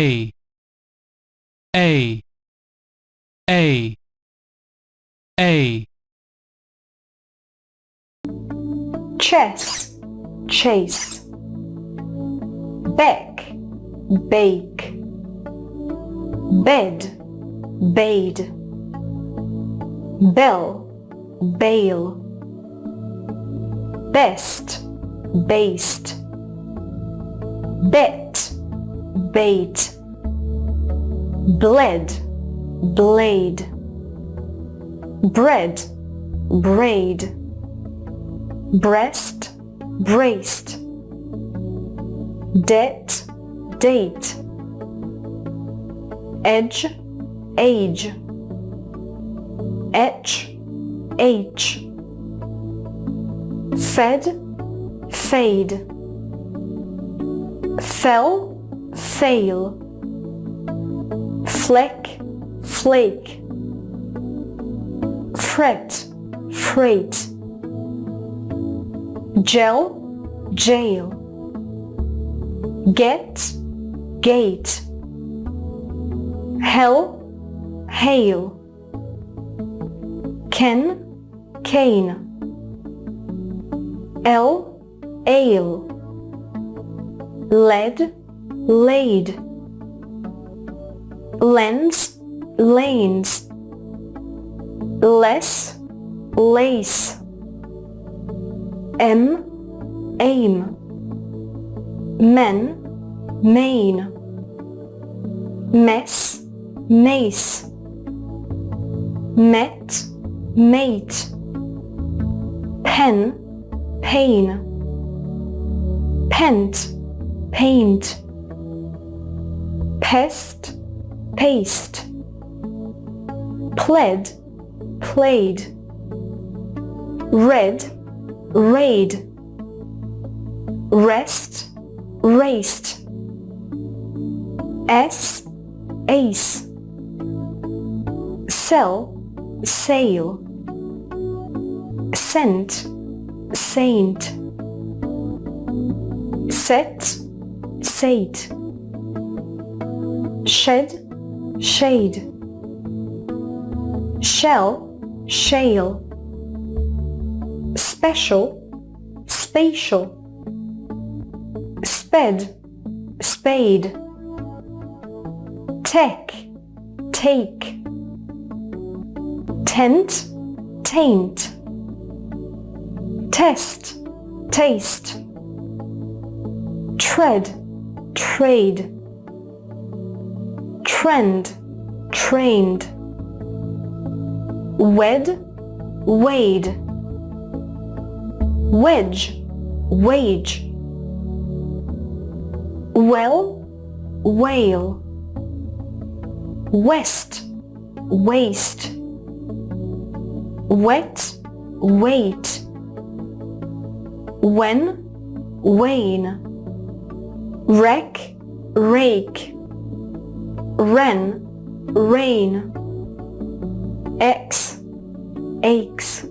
A A A A chess, chase, back, bake, bed, bade, bell, bail, best, based, bet, bait, bled, blade, bread, braid, breast, braced, debt, date, edge, age, etch, h, fed, fade, fell, fail, fleck, flake, fret, freight, gel, jail, get, gate, hell, hail, ken, cane, ale, lead, laid, lens, lanes, less, lace, aim, men, main, mess, mace, met, mate, pen, pain, pent, paint, pest, paste, pled, played, red, raid, rest, raced, ace, sell, sail, scent, saint, set, sate, shed, shade, shell, shale, special, spatial, sped, spade, tech, take, tent, taint, test, taste, tread, trade, trend, trained, wed, wade, wedge, wage, well, whale, west, waste, wet, wait, when, wane, wreck, rake, wren, rain, X, aches,